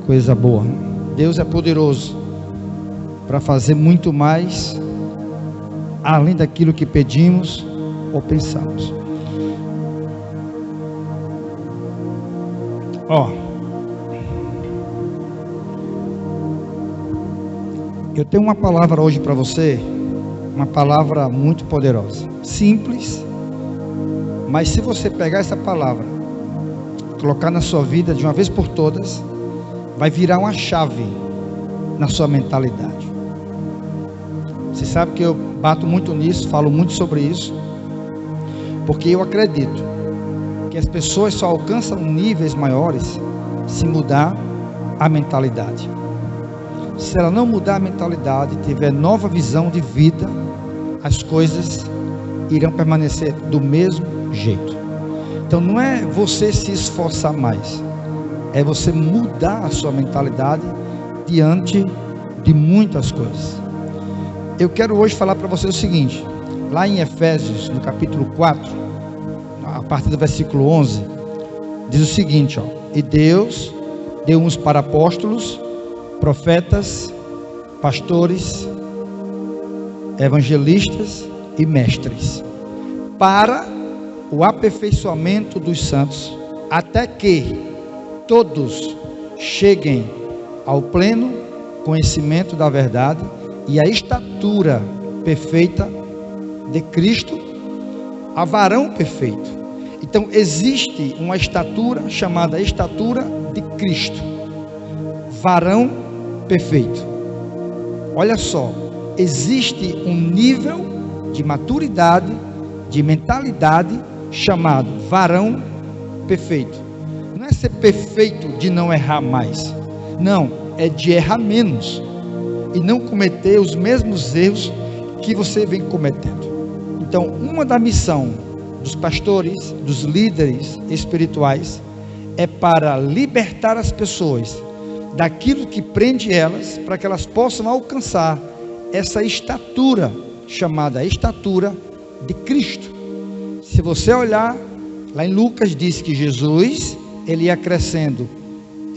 Coisa boa. Deus é poderoso para fazer muito mais, além daquilo que pedimos ou pensamos. Eu tenho uma palavra hoje para você, uma palavra muito poderosa, simples, mas se você pegar essa palavra, colocar na sua vida de uma vez por todas, vai virar uma chave na sua mentalidade. Você sabe que eu bato muito nisso, falo muito sobre isso, porque eu acredito que as pessoas só alcançam níveis maiores se mudar a mentalidade. Se ela não mudar a mentalidade, tiver nova visão de vida, as coisas irão permanecer do mesmo jeito. Então não é você se esforçar mais, é você mudar a sua mentalidade diante de muitas coisas. Eu quero hoje falar para você o seguinte, lá em Efésios, no capítulo 4, a partir do versículo 11, diz o seguinte, e Deus deu uns para apóstolos, profetas, pastores, evangelistas e mestres, para o aperfeiçoamento dos santos, até que todos cheguem ao pleno conhecimento da verdade e a estatura perfeita de Cristo, a varão perfeito. Então existe uma estatura chamada estatura de Cristo, varão perfeito. Olha só, existe um nível de maturidade, de mentalidade chamado varão perfeito. Não é ser perfeito de não errar mais, não, é de errar menos e não cometer os mesmos erros que você vem cometendo. Então, uma da missão dos pastores, dos líderes espirituais, é para libertar as pessoas daquilo que prende elas, para que elas possam alcançar essa estatura, chamada estatura de Cristo. Se você olhar, lá em Lucas diz que Jesus, ele ia crescendo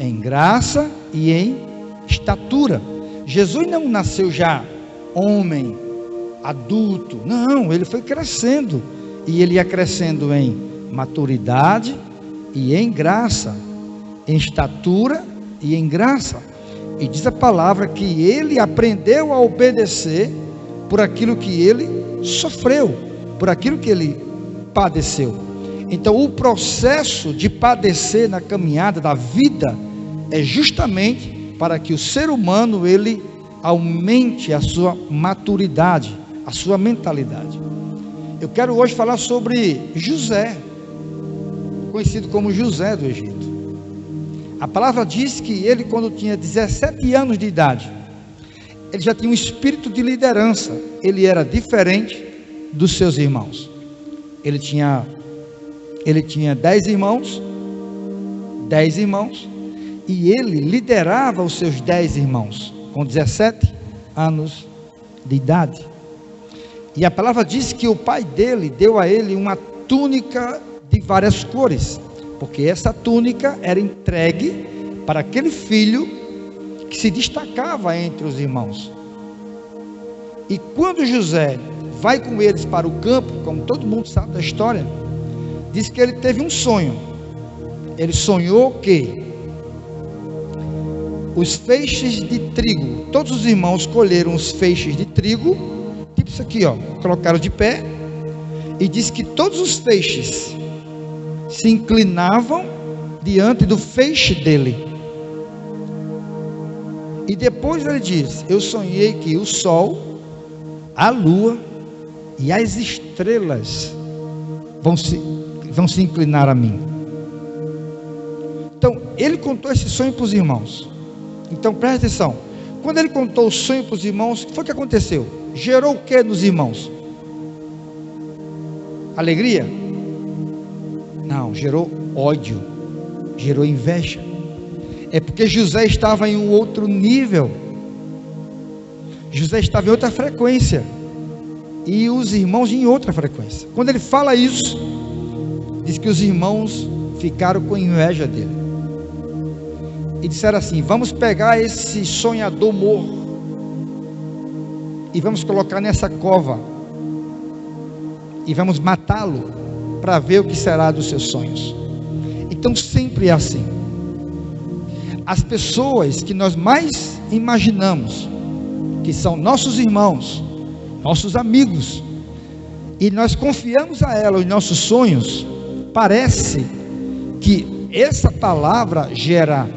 em graça e em estatura. Jesus não nasceu já homem, adulto, não, ele foi crescendo, e ele ia crescendo em maturidade e em graça, em estatura e em graça. E diz a palavra que ele aprendeu a obedecer por aquilo que ele sofreu, por aquilo que ele padeceu. Então o processo de padecer na caminhada da vida é justamente para que o ser humano ele aumente a sua maturidade, a sua mentalidade. Eu quero hoje falar sobre José, conhecido como José do Egito. A palavra diz que ele, quando tinha 17 anos de idade, ele já tinha um espírito de liderança. Ele era diferente dos seus irmãos. Ele tinha 10 irmãos, e ele liderava os seus 10 irmãos, com 17 anos de idade. E a palavra diz que o pai dele deu a ele uma túnica de várias cores, porque essa túnica era entregue para aquele filho que se destacava entre os irmãos. E quando José vai com eles para o campo, como todo mundo sabe da história, diz que ele teve um sonho. Ele sonhou que os feixes de trigo, todos os irmãos colheram os feixes de trigo, tipo isso aqui, colocaram de pé, e diz que todos os feixes se inclinavam diante do feixe dele. E depois ele diz: eu sonhei que o sol, a lua e as estrelas vão se inclinar a mim. Então ele contou esse sonho para os irmãos. Então presta atenção, quando ele contou o sonho para os irmãos, o que foi que aconteceu? Gerou o que nos irmãos? Alegria? Não, gerou ódio, gerou inveja. É porque José estava em um outro nível, José estava em outra frequência, e os irmãos em outra frequência. Quando ele fala isso, diz que os irmãos ficaram com inveja dele. e disseram assim: vamos pegar esse sonhador morro e vamos colocar nessa cova e vamos matá-lo para ver o que será dos seus sonhos. Então sempre é assim. As pessoas que nós mais imaginamos, que são nossos irmãos, nossos amigos, e nós confiamos a ela os nossos sonhos, parece que essa palavra gera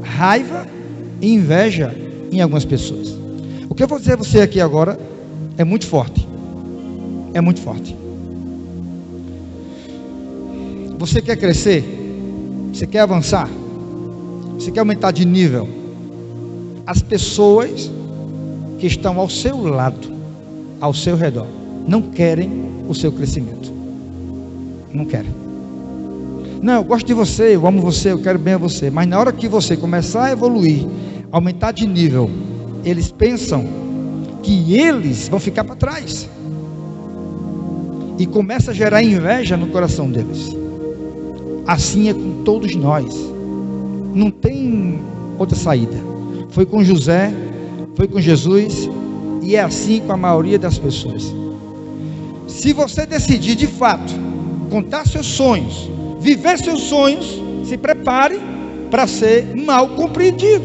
raiva e inveja em algumas pessoas. O que eu vou dizer a você aqui agora é muito forte. É muito forte. Você quer crescer? Você quer avançar? Você quer aumentar de nível? As pessoas que estão ao seu lado, ao seu redor, não querem o seu crescimento. Não querem. Não, eu gosto de você, eu amo você, eu quero bem a você. Mas na hora que você começar a evoluir, aumentar de nível, eles pensam que eles vão ficar para trás. E começa a gerar inveja no coração deles. Assim é com todos nós. Não tem outra saída. Foi com José, foi com Jesus, e é assim com a maioria das pessoas. Se você decidir de fato contar seus sonhos, viver seus sonhos, se prepare para ser mal compreendido.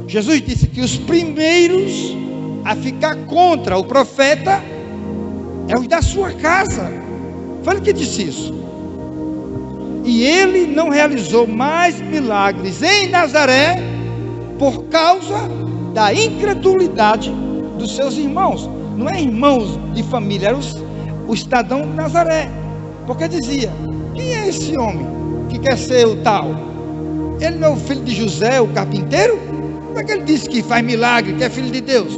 Jesus disse que os primeiros a ficar contra o profeta é os da sua casa. Foi ele que disse isso. E ele não realizou mais milagres em Nazaré por causa da incredulidade dos seus irmãos. Não é irmãos de família, era o cidadão de Nazaré. Porque dizia: quem é esse homem que quer ser o tal? Ele não é o filho de José, o carpinteiro? Como é que ele disse que faz milagre, que é filho de Deus?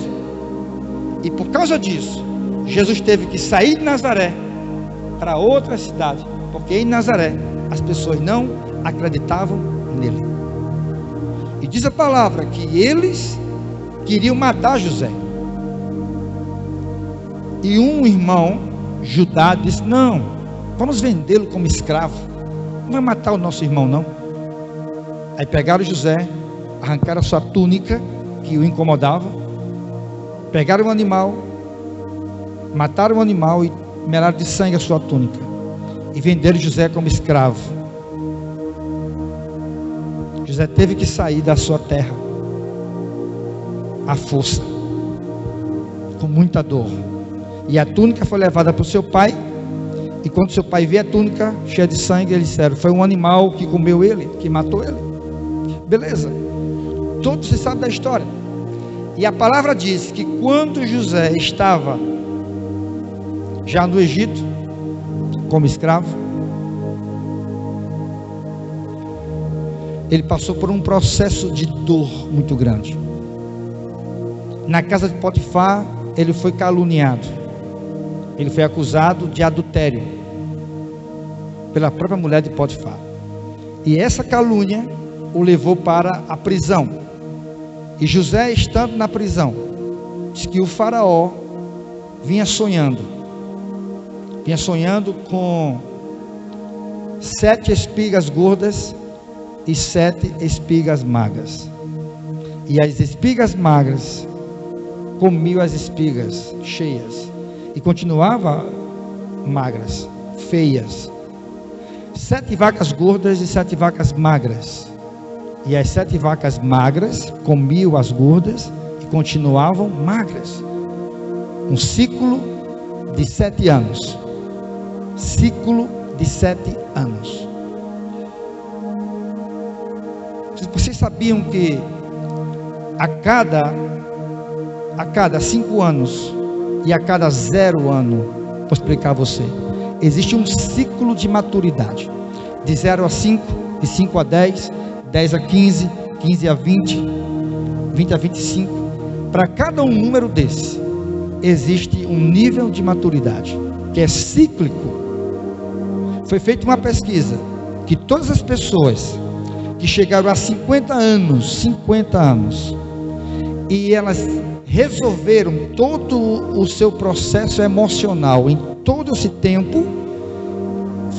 E por causa disso, Jesus teve que sair de Nazaré para outra cidade, porque em Nazaré as pessoas não acreditavam nele. E diz a palavra que eles queriam matar José. E um irmão, Judá, disse: não, vamos vendê-lo como escravo, não vai matar o nosso irmão não. Aí pegaram José, arrancaram a sua túnica que o incomodava, pegaram o animal, mataram o animal e melaram de sangue a sua túnica e venderam José como escravo. José teve que sair da sua terra à força, com muita dor. E a túnica foi levada para o seu pai. E quando seu pai vê a túnica cheia de sangue, eles disseram: foi um animal que comeu ele, que matou ele. Beleza, todos se sabem da história. E a palavra diz que quando José estava já no Egito, como escravo, ele passou por um processo de dor muito grande. Na casa de Potifar, ele foi caluniado. Ele foi acusado de adultério pela própria mulher de Potifar. E essa calúnia o levou para a prisão. E José, estando na prisão, diz que o faraó vinha sonhando com 7 espigas gordas e 7 espigas magras. E as espigas magras comiam as espigas cheias e continuava magras, feias. 7 vacas gordas e 7 vacas magras. E as 7 vacas magras comiam as gordas e continuavam magras. Um ciclo de 7 anos. Ciclo de 7 anos. Vocês sabiam que a cada 5 anos e a cada 0 ano, vou explicar a você, existe um ciclo de maturidade. De 0 a 5, de 5 a 10, 10 a 15, 15 a 20, 20 a 25. Para cada um número desse, existe um nível de maturidade, que é cíclico. Foi feita uma pesquisa, que todas as pessoas que chegaram a 50 anos, e elas resolveram todo o seu processo emocional em todo esse tempo,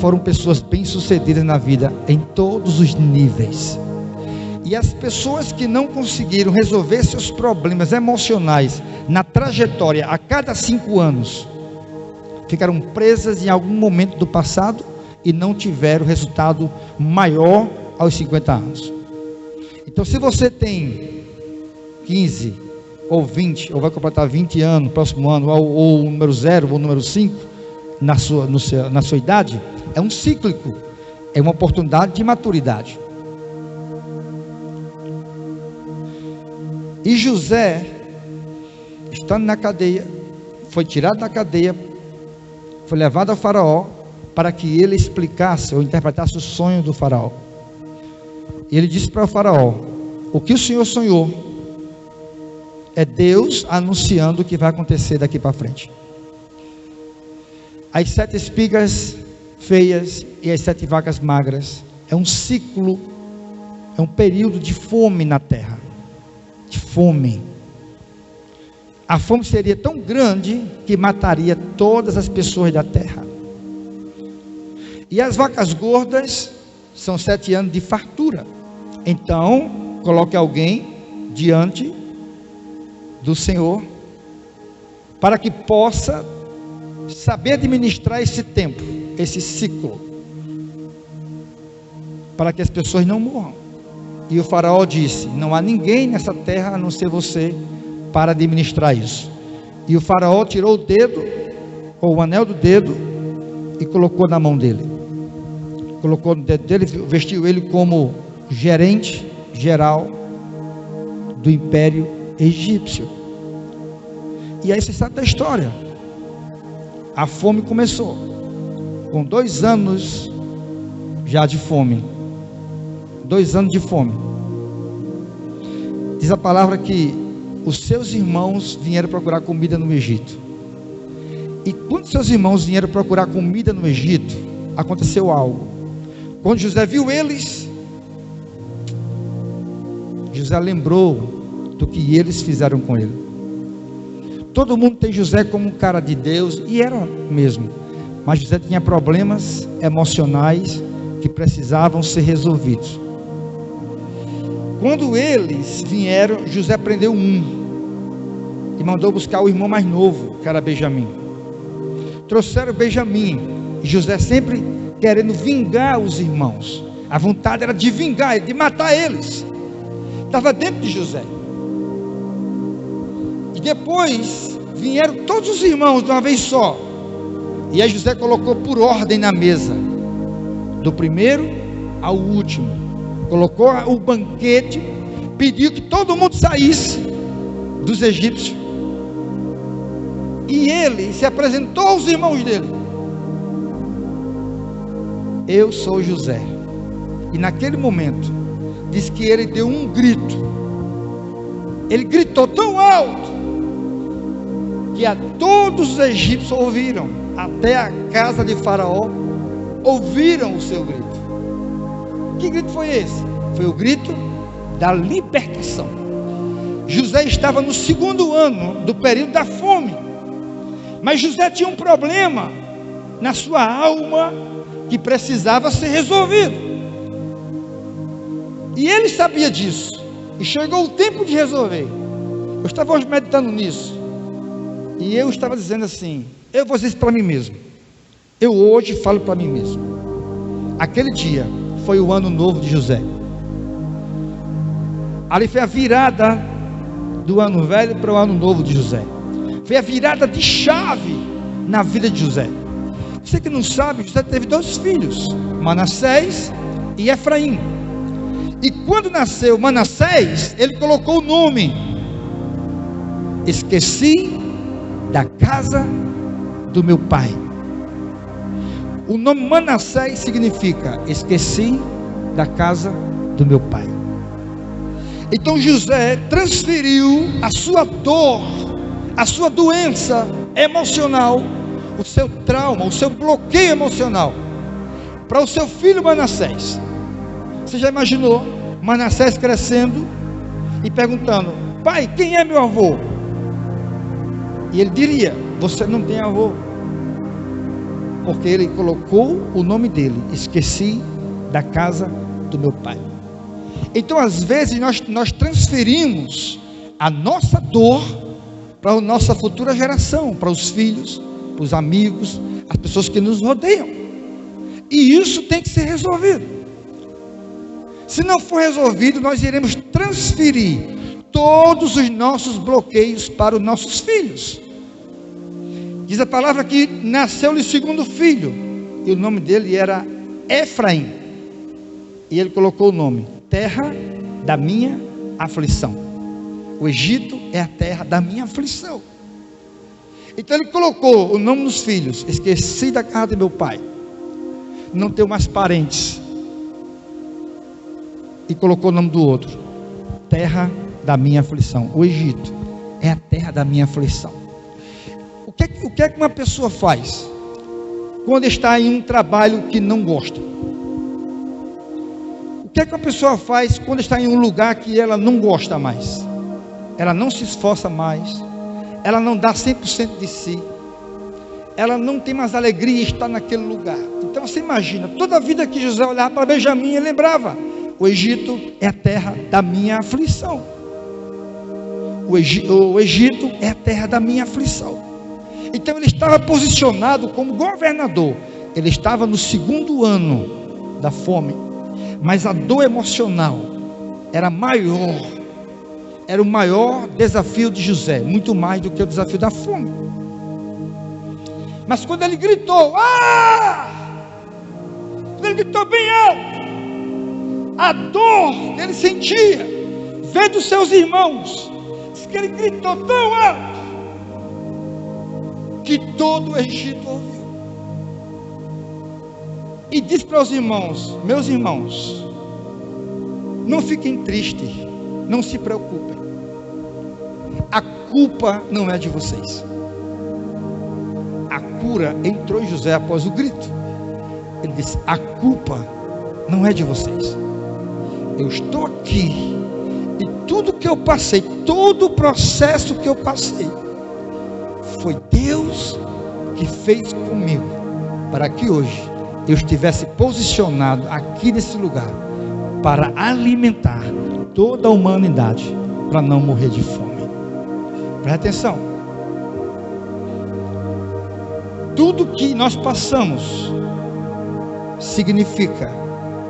foram pessoas bem-sucedidas na vida, em todos os níveis. E as pessoas que não conseguiram resolver seus problemas emocionais na trajetória a cada 5 anos, ficaram presas em algum momento do passado e não tiveram resultado maior aos 50 anos. Então, se você tem 15 ou 20, ou vai completar 20 anos no próximo ano, ou o número 0 ou o número 5 na sua idade, é um cíclico, é uma oportunidade de maturidade. E José, estando na cadeia, foi tirado da cadeia, foi levado a Faraó, para que ele explicasse ou interpretasse o sonho do Faraó. E ele disse para o Faraó: o que o Senhor sonhou é Deus anunciando o que vai acontecer daqui para frente. As 7 espigas feias e as 7 vacas magras é um ciclo, é um período de fome na terra, de fome. A fome seria tão grande que mataria todas as pessoas da terra. E as vacas gordas são 7 anos de fartura. Então, coloque alguém diante do Senhor, para que possa saber administrar esse tempo, esse ciclo, para que as pessoas não morram. E o Faraó disse: não há ninguém nessa terra a não ser você para administrar isso. E o Faraó tirou o dedo, ou o anel do dedo, e colocou na mão dele. Colocou no dedo dele, vestiu ele como gerente geral do Império Egípcio. E aí você sabe da história. A fome começou com 2 anos já de fome. 2 anos de fome. Diz a palavra que os seus irmãos vieram procurar comida no Egito. E quando seus irmãos vieram procurar comida no Egito, aconteceu algo. Quando José viu eles, José lembrou do que eles fizeram com ele. Todo mundo tem José como um cara de Deus, e era mesmo. Mas José tinha problemas emocionais que precisavam ser resolvidos. Quando eles vieram, José prendeu um e mandou buscar o irmão mais novo, que era Benjamim. Trouxeram Benjamim, e José sempre querendo vingar os irmãos. A vontade era de vingar, de matar eles. Estava dentro de José. E depois vieram todos os irmãos de uma vez só. E aí José colocou por ordem na mesa, do primeiro ao último. Colocou o banquete, pediu que todo mundo saísse dos egípcios. E ele se apresentou aos irmãos dele: eu sou José. E naquele momento, diz que ele deu um grito. Ele gritou tão alto que a todos os egípcios ouviram, até a casa de Faraó ouviram o seu grito. Que grito foi esse? Foi o grito da libertação. José estava no 2º ano do período da fome, mas José tinha um problema na sua alma que precisava ser resolvido, e ele sabia disso, e chegou o tempo de resolver. Eu estava hoje meditando nisso, e eu estava dizendo assim: eu vou dizer isso para mim mesmo. Eu hoje falo para mim mesmo. Aquele dia foi o ano novo de José. Ali foi a virada do ano velho para o ano novo de José. Foi a virada de chave na vida de José. Você que não sabe, José teve 2 filhos, Manassés e Efraim. E quando nasceu Manassés, ele colocou o nome: esqueci da casa do meu pai. O nome Manassés significa esqueci da casa do meu pai. Então José transferiu a sua dor, a sua doença emocional, o seu trauma, o seu bloqueio emocional, para o seu filho Manassés. Você já imaginou Manassés crescendo e perguntando: pai, quem é meu avô? E ele diria: você não tem avô. porque ele colocou o nome dele. Esqueci da casa do meu pai. Então, às vezes, nós transferimos a nossa dor para a nossa futura geração, para os filhos, para os amigos, as pessoas que nos rodeiam. E isso tem que ser resolvido. Se não for resolvido, nós iremos transferir todos os nossos bloqueios para os nossos filhos. Diz a palavra que nasceu-lhe o segundo filho, e o nome dele era Efraim, e ele colocou o nome: terra da minha aflição. O Egito é a terra da minha aflição. Então ele colocou o nome dos filhos: esqueci da casa de meu pai, não tenho mais parentes. E colocou o nome do outro: terra da minha aflição. O Egito é a terra da minha aflição. O que é que uma pessoa faz quando está em um trabalho que não gosta? O que é que uma pessoa faz quando está em um lugar que ela não gosta mais? Ela não se esforça mais, ela não dá 100% de si, ela não tem mais alegria em estar naquele lugar. Então você imagina, toda a vida que José olhava para Benjamim, ele lembrava: o Egito é a terra da minha aflição. O Egito é a terra da minha aflição. Então ele estava posicionado como governador. Ele estava no segundo ano da fome, mas a dor emocional era maior. Era o maior desafio de José, muito mais do que o desafio da fome. Mas quando ele gritou, quando ele gritou bem alto, a dor que ele sentia, vendo seus irmãos, diz que ele gritou tão alto, que todo o Egito ouviu. E disse para os irmãos: meus irmãos, não fiquem tristes, não se preocupem, a culpa não é de vocês. A cura entrou em José após o grito. Ele disse: a culpa não é de vocês. Eu estou aqui, e tudo que eu passei, todo o processo que eu passei, foi Deus que fez comigo, para que hoje eu estivesse posicionado aqui nesse lugar, para alimentar toda a humanidade, para não morrer de fome. Presta atenção. Tudo que nós passamos significa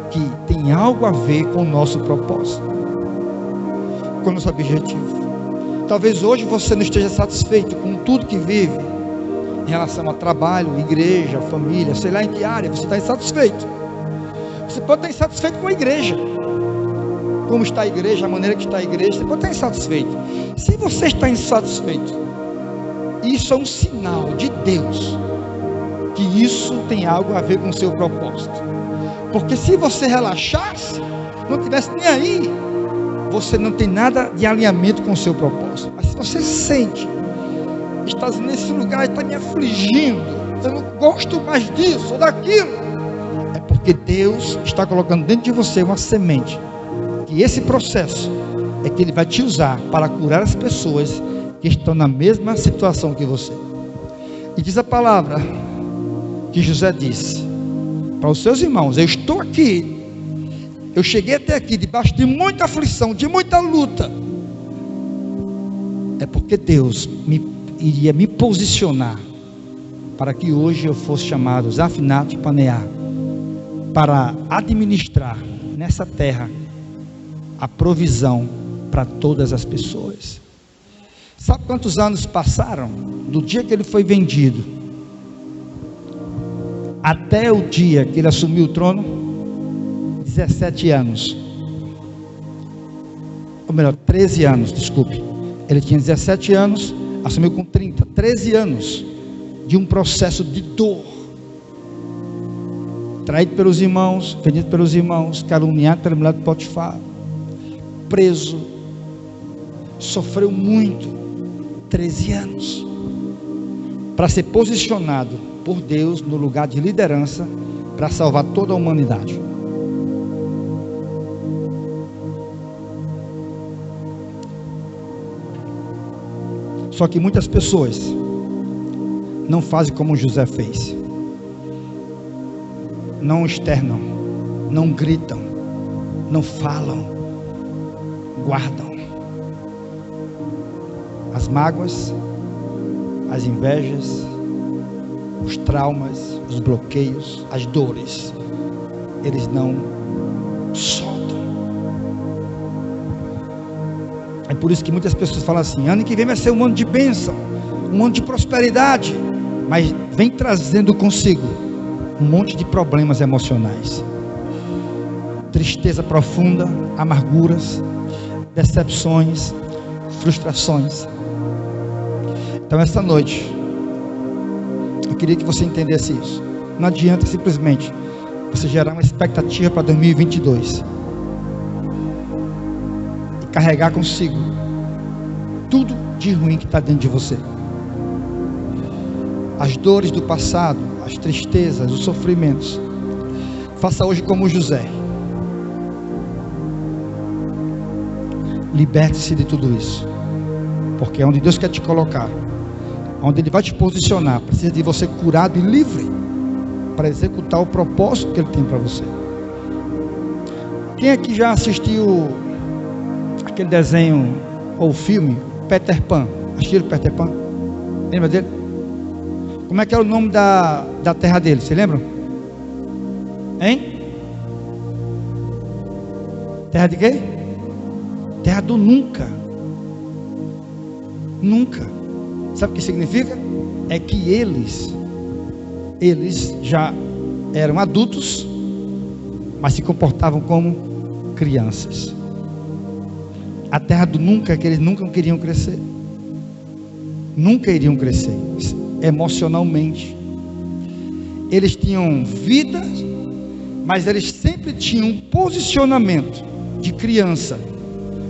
que tem algo a ver com o nosso propósito, com o nosso objetivo. Talvez hoje você não esteja satisfeito com tudo que vive em relação a trabalho, igreja, família, sei lá em que área você está insatisfeito. Você pode estar insatisfeito com a igreja, como está a igreja, a maneira que está a igreja. Você pode estar insatisfeito. Se você está insatisfeito, isso é um sinal de Deus que isso tem algo a ver com o seu propósito. Porque se você relaxasse, não tivesse nem aí, você não tem nada de alinhamento com o seu propósito. Mas se você sente, está nesse lugar, está me afligindo, eu não gosto mais disso ou daquilo, é porque Deus está colocando dentro de você uma semente, que esse processo é que Ele vai te usar para curar as pessoas que estão na mesma situação que você. E diz a palavra que José disse para os seus irmãos: eu estou aqui, eu cheguei até aqui debaixo de muita aflição, de muita luta, é porque Deus iria me posicionar para que hoje eu fosse chamado Zafinato Paneah, para administrar nessa terra a provisão para todas as pessoas. Sabe quantos anos passaram do dia que ele foi vendido até o dia que ele assumiu o trono? 17 anos, ou melhor, 13 anos, desculpe. Ele tinha 17 anos, assumiu com 30, 13 anos de um processo de dor. Traído pelos irmãos, vendido pelos irmãos, caluniado pela mulher de Potifar, preso, sofreu muito, 13 anos, para ser posicionado por Deus no lugar de liderança, para salvar toda a humanidade. Só que muitas pessoas não fazem como José fez. não externam, não gritam, não falam, guardam. As mágoas, as invejas, os traumas, os bloqueios, as dores, eles não soltam. É por isso que muitas pessoas falam assim: ano que vem vai ser um ano de bênção, um ano de prosperidade, mas vem trazendo consigo um monte de problemas emocionais, tristeza profunda, amarguras, decepções, frustrações. Então essa noite eu queria que você entendesse isso. Não adianta simplesmente você gerar uma expectativa para 2022 e carregar consigo tudo de ruim que está dentro de você. As dores do passado, as tristezas, os sofrimentos. Faça hoje como José. Liberte-se de tudo isso, porque é onde Deus quer te colocar, onde Ele vai te posicionar, precisa de você curado e livre para executar o propósito que Ele tem para você. Quem aqui já assistiu aquele desenho ou filme Peter Pan? Assistiu Peter Pan? Lembra dele? Como é que era o nome da terra dele? Você lembra? Hein? Terra de quê? Terra do nunca. Nunca. Sabe o que significa? É que eles já eram adultos, mas se comportavam como crianças. A terra do nunca é que eles nunca queriam crescer. Nunca iriam crescer emocionalmente. Eles tinham vida, mas eles sempre tinham um posicionamento de criança.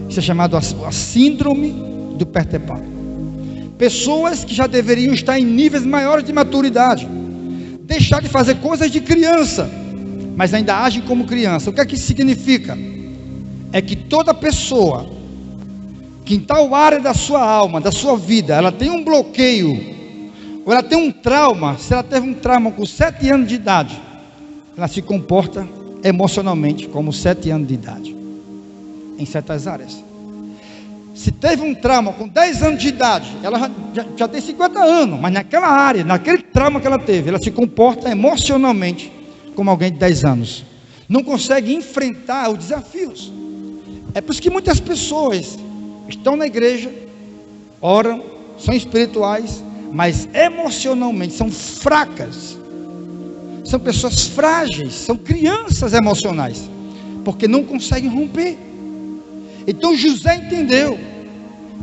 Isso é chamado a síndrome do Peter Pan. Pessoas que já deveriam estar em níveis maiores de maturidade, deixar de fazer coisas de criança, mas ainda agem como criança. O que é que isso significa? É que toda pessoa que em tal área da sua alma, da sua vida, ela tem um bloqueio, ou ela tem um trauma. Se ela teve um trauma com 7 anos de idade, ela se comporta emocionalmente como 7 anos de idade, em certas áreas. Se teve um trauma com 10 anos de idade, ela já tem 50 anos, mas naquela área, naquele trauma que ela teve, ela se comporta emocionalmente como alguém de 10 anos. Não consegue enfrentar os desafios. É por isso que muitas pessoas estão na igreja, oram, são espirituais, mas emocionalmente são fracas. São pessoas frágeis, são crianças emocionais, porque não conseguem romper. Então José entendeu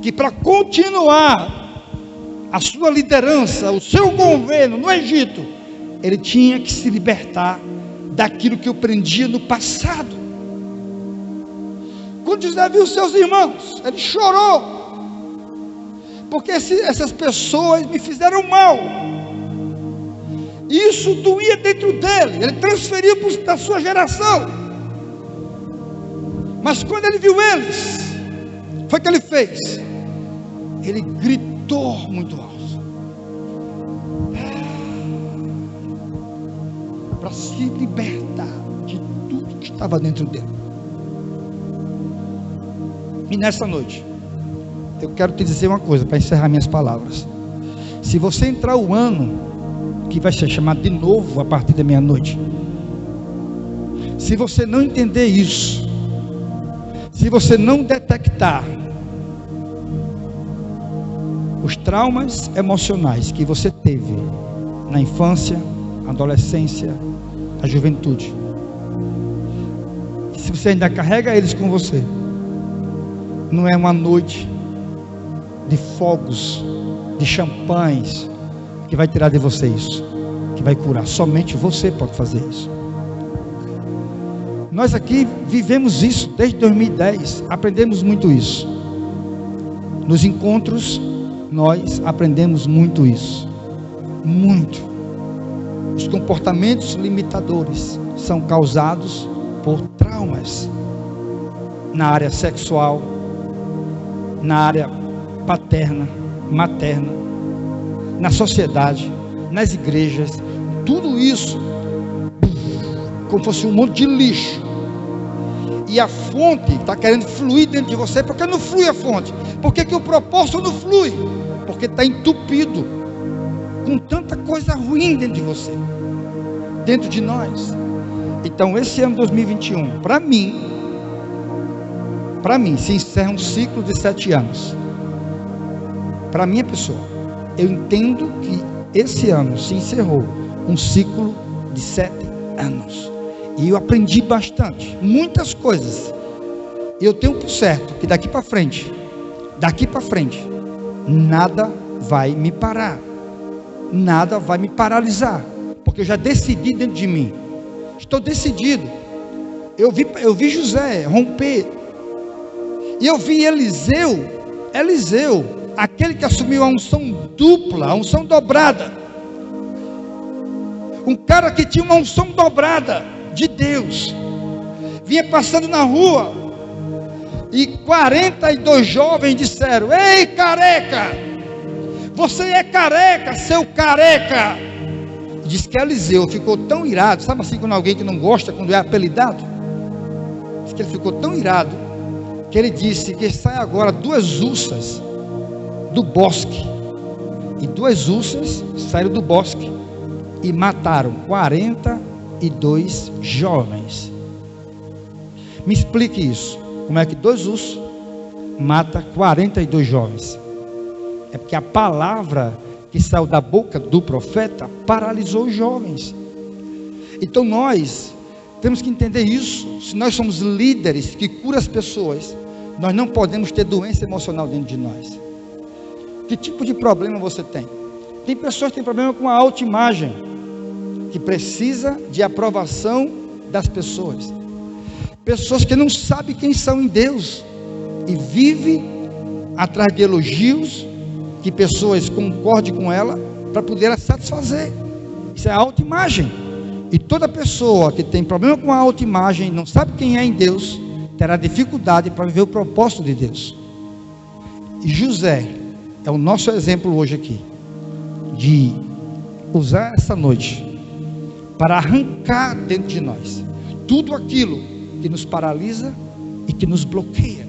que para continuar a sua liderança, o seu governo no Egito, ele tinha que se libertar daquilo que o prendia no passado. Quando José viu seus irmãos, ele chorou, porque essas pessoas me fizeram mal. Isso doía dentro dele, ele transferiu para a sua geração. Mas quando ele viu eles, foi o que ele fez? Ele gritou muito alto, para se libertar de tudo que estava dentro dele. E nessa noite, eu quero te dizer uma coisa, para encerrar minhas palavras. Se você entrar o ano, que vai ser chamado de novo a partir da meia-noite, se você não entender isso, se você não detectar os traumas emocionais que você teve na infância, adolescência, a juventude, se você ainda carrega eles com você, não é uma noite de fogos, de champanhes, que vai tirar de você isso, que vai curar. Somente você pode fazer isso. Nós aqui vivemos isso desde 2010, aprendemos muito isso. Nos encontros, nós aprendemos muito isso. Muito. Os comportamentos limitadores são causados por traumas na área sexual, na área paterna, materna, na sociedade, nas igrejas. Tudo isso como fosse um monte de lixo. E a fonte está querendo fluir dentro de você. Por que não flui a fonte? Por que o propósito não flui? Porque está entupido com tanta coisa ruim dentro de você, dentro de nós. Então esse ano 2021, para mim, se encerra um ciclo de 7 anos. Para minha pessoa, eu entendo que esse ano se encerrou um ciclo de 7 anos. E eu aprendi bastante, muitas coisas. E eu tenho por certo que daqui para frente, nada vai me parar. Nada vai me paralisar. Porque eu já decidi dentro de mim. Estou decidido. Eu vi José romper. E eu vi Eliseu, aquele que assumiu a unção dupla, a unção dobrada. Um cara que tinha uma unção dobrada de Deus, vinha passando na rua, e 42 jovens disseram: ei, careca, você é careca, seu careca. Diz que Eliseu ficou tão irado, sabe assim, quando alguém que não gosta, quando é apelidado, diz que ele ficou tão irado, que ele disse que sai agora 2 ursas do bosque, e 2 ursas saíram do bosque, e mataram 42 jovens. Me explique isso. Como é que 2 ursos matam 42 jovens? É porque a palavra que saiu da boca do profeta paralisou os jovens. Então nós temos que entender isso. Se nós somos líderes que curam as pessoas, nós não podemos ter doença emocional dentro de nós. Que tipo de problema você tem? Tem pessoas que têm problema com a autoimagem, que precisa de aprovação das pessoas. Pessoas que não sabem quem são em Deus e vivem atrás de elogios, que pessoas concordem com ela para poder a satisfazer. Isso é autoimagem. E toda pessoa que tem problema com a autoimagem, não sabe quem é em Deus, terá dificuldade para viver o propósito de Deus. E José é o nosso exemplo hoje aqui, de usar essa noite para arrancar dentro de nós tudo aquilo que nos paralisa e que nos bloqueia.